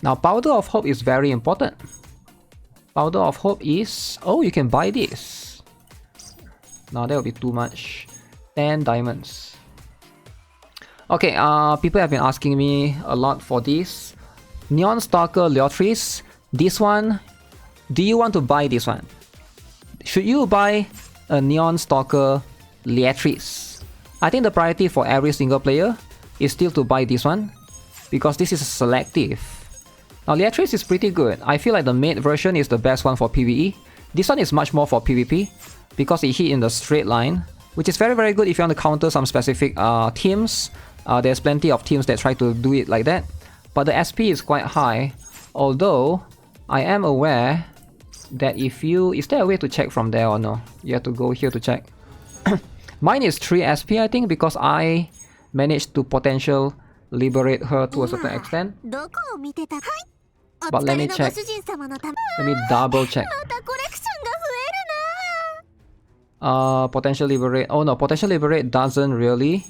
Now, Powder of Hope is very important. Powder of Hope is... Oh, you can buy this. Now, that will be too much. 10 diamonds. Okay, people have been asking me a lot for this. Neon Stalker Leotrice. This one, do you want to buy this one? Should you buy a Neon Stalker Leotrice? I think the priority for every single player is still to buy this one, because this is selective. Now Leotrice is pretty good. I feel like the maid version is the best one for PvE. This one is much more for PvP, because it hit in the straight line, which is very good if you want to counter some specific teams. There's plenty of teams that try to do it like that. But the SP is quite high, although I am aware that if you... Is there a way to check from there or no? You have to go here to check. Mine is 3 SP I think, because I managed to potential liberate her to a certain extent. But let me check. Let me double check. Potential liberate. Oh no, potential liberate doesn't really.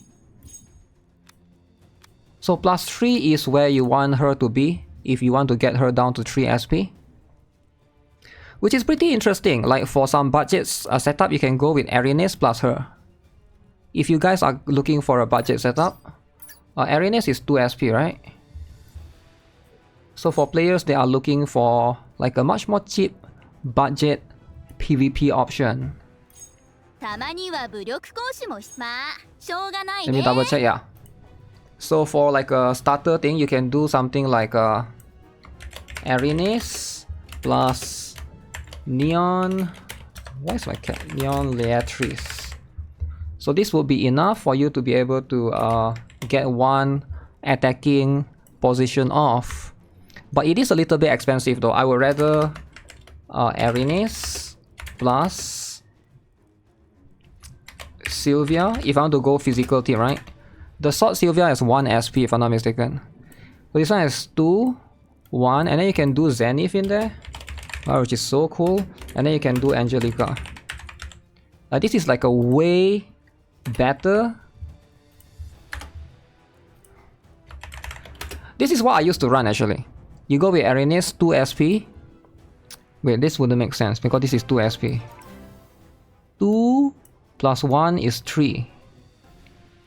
So plus 3 is where you want her to be if you want to get her down to 3 SP. Which is pretty interesting. Like for some budgets setup, you can go with Arenes plus her. If you guys are looking for a budget setup, Arenes is 2 SP, right? So for players that are looking for like a much more cheap budget PvP option. Let me double check, yeah. So for like a starter thing, you can do something like Arenes plus Neon... Why is my cat? Neon Leatrice. So this will be enough for you to be able to get one attacking position off. But it is a little bit expensive though. I would rather Arenes plus Sylvia if I want to go physical team, right? The Sword Sylvia has 1 SP if I'm not mistaken. So this one has 2, 1, and then you can do Zenith in there, which is so cool. And then you can do Angelica. This is like a way better. This is what I used to run actually. You go with Arenes 2 SP. Wait, this wouldn't make sense because this is 2 SP. 2 plus 1 is 3.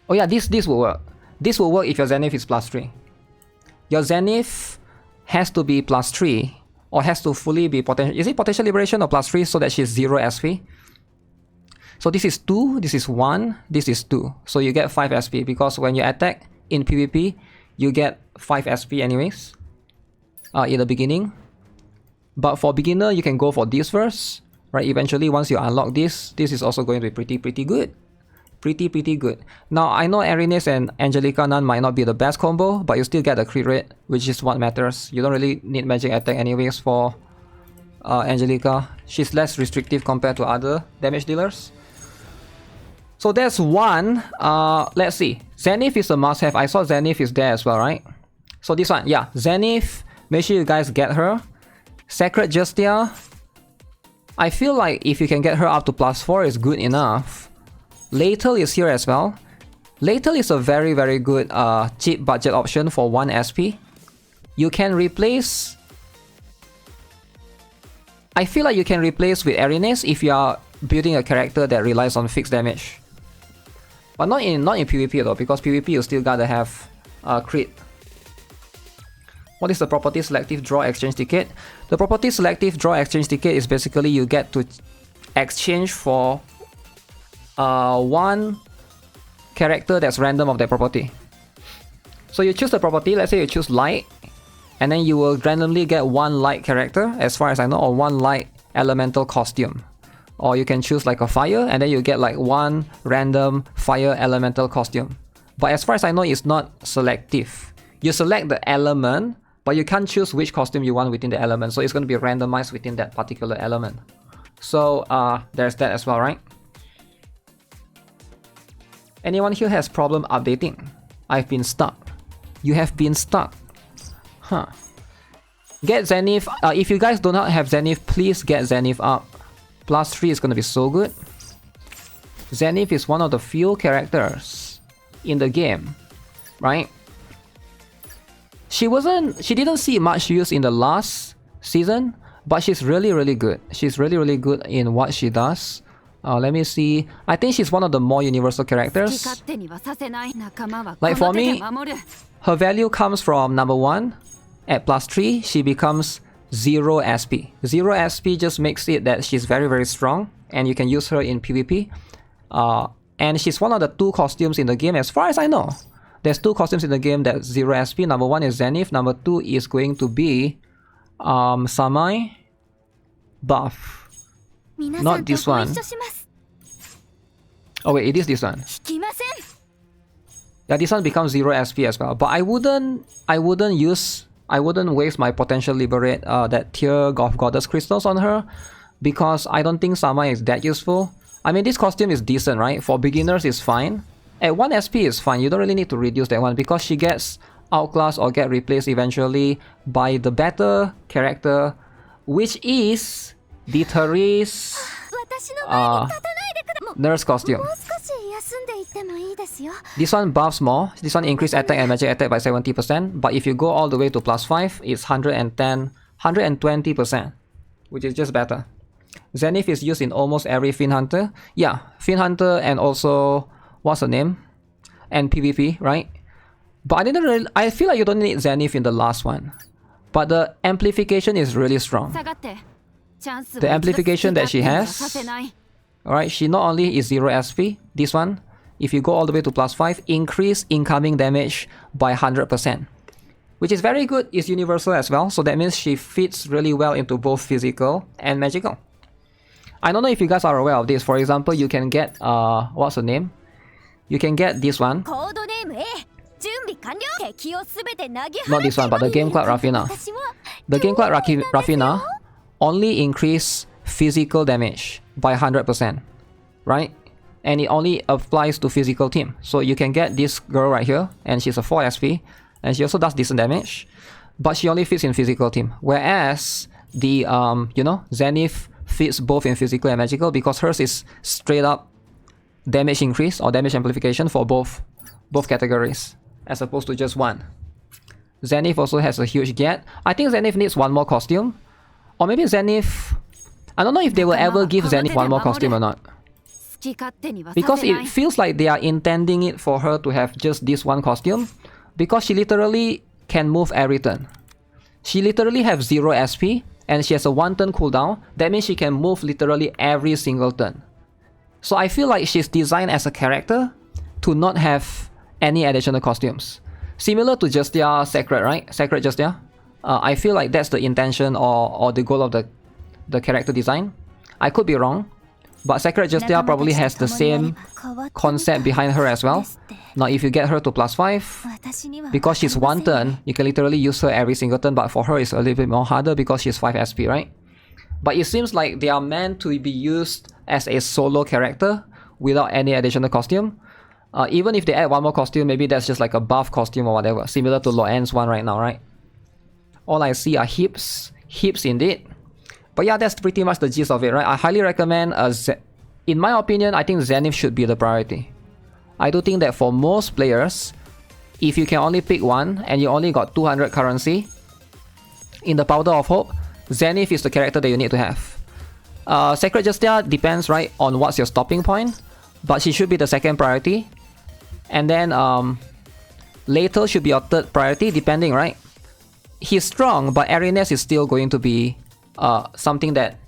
Oh yeah, this will work. This will work if your Zenith is plus 3. Your Zenith has to be plus 3, or has to fully be potential. Is it potential liberation or plus 3 so that she's 0 SP? So this is 2, this is 1, this is 2. So you get 5 SP because when you attack in PvP, you get 5 SP anyways in the beginning. But for beginner, you can go for this first, right? Eventually, once you unlock this, this is also going to be pretty good. Pretty good. Now, I know Arenes and Angelica Nun might not be the best combo, but you still get the crit rate, which is what matters. You don't really need magic attack anyways for Angelica. She's less restrictive compared to other damage dealers. So that's one. Let's see. Zenith is a must-have. I saw Zenith is there as well, right? So this one, yeah. Zenith, make sure you guys get her. Sacred Justia. I feel like if you can get her up to plus 4 is good enough. Lethal is here as well. Lethal is a very good cheap budget option for 1 SP. You can replace... I feel like you can replace with Arenes if you are building a character that relies on fixed damage. But not in PvP though, because PvP you still gotta have crit. What is the property selective draw exchange ticket? The property selective draw exchange ticket is basically you get to exchange for one character that's random of that property. So you choose the property, let's say you choose light, and then you will randomly get 1 light character, as far as I know, or 1 light elemental costume. Or you can choose like a fire, and then you get like 1 random fire elemental costume. But as far as I know, it's not selective. You select the element, but you can't choose which costume you want within the element, so it's going to be randomized within that particular element. So there's that as well, right? Anyone here has problem updating? I've been stuck. You have been stuck. Huh. Get Zenith. If you guys do not have Zenith, please get Zenith up. Plus 3 is going to be so good. Zenith is one of the few characters in the game, right? She didn't see much use in the last season, but she's really good. She's really good in what she does. Let me see. I think she's one of the more universal characters. Like for me, her value comes from number 1. At +3, she becomes 0 SP. 0 SP just makes it that she's very strong, and you can use her in PvP. And she's one of the 2 costumes in the game as far as I know. There's 2 costumes in the game that's 0 SP. Number 1 is Zenith. Number 2 is going to be Samai buff. Not this one. Oh wait, it is this one. Yeah, this one becomes 0 SP as well. But I wouldn't waste my potential liberate that tier of goddess crystals on her, because I don't think Samai is that useful. I mean, this costume is decent, right? For beginners, it's fine. At 1 SP is fine. You don't really need to reduce that one, because she gets outclassed or get replaced eventually by the better character, which is the Therese nurse costume. This one buffs more. This one increase attack and magic attack by 70%, but if you go all the way to +5, it's 120%, which is just better. Zenith is used in almost every Fiend Hunter. Yeah, Fiend Hunter and also, what's her name? And PvP, right? But I feel like you don't need Zenith in the last one. But the amplification is really strong. The amplification that she has, alright, she not only is 0 SP, this one, if you go all the way to +5, increase incoming damage by 100%. Which is very good, it's universal as well, so that means she fits really well into both physical and magical. I don't know if you guys are aware of this. For example, you can get, what's the name? You can get this one. Not this one, but the Game Cloud Rafina. The Game Cloud Rafina only increase physical damage by 100%, right? And it only applies to physical team. So you can get this girl right here, and she's a 4 SP, and she also does decent damage, but she only fits in physical team. Whereas the Zenith fits both in physical and magical, because hers is straight up damage increase or damage amplification for both categories, as opposed to just one. Zenith also has a huge gap. I think Zenith needs one more costume. Or maybe Zenith... I don't know if they will ever give Zenith one more costume or not. Because it feels like they are intending it for her to have just this one costume. Because she literally can move every turn. She literally has 0 SP and she has a 1 turn cooldown. That means she can move literally every single turn. So I feel like she's designed as a character to not have any additional costumes. Similar to Justia Sacred, right? Sacred Justia. I feel like that's the intention or the goal of the character design. I could be wrong, but Sacred Justia probably has the same concept behind her as well. Now if you get her to +5, because she's 1 turn, you can literally use her every single turn, but for her it's a little bit more harder because she's 5 SP, right? But it seems like they are meant to be used as a solo character without any additional costume. Even if they add one more costume, maybe that's just like a buff costume or whatever, similar to Loen's one right now, right? All I see are hips indeed. But yeah, that's pretty much the gist of it, right? I highly recommend, in my opinion, I think Zenith should be the priority. I do think that for most players, if you can only pick one and you only got 200 currency, in the Powder of Hope, Zenith is the character that you need to have. Sacred Justia depends, right, on what's your stopping point, but she should be the second priority. And then Later should be your third priority, depending, right? He's strong, but Arenes is still going to be something that...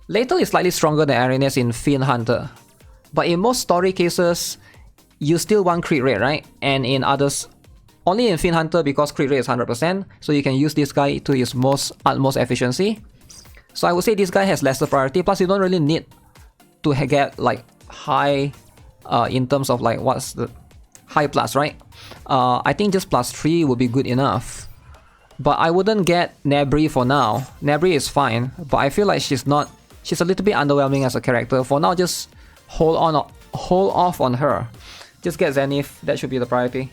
Later is slightly stronger than Arenes in Fiend Hunter. But in most story cases, you still want crit rate, right? And in others, only in Fiend Hunter because crit rate is 100%, so you can use this guy to his utmost efficiency. So I would say this guy has lesser priority, plus you don't really need to get like high in terms of like what's the high plus, right? I think just +3 would be good enough. But I wouldn't get Nebri for now. Nebri is fine, but I feel like she's a little bit underwhelming as a character. For now, just hold off on her. Just get Zenith, that should be the priority.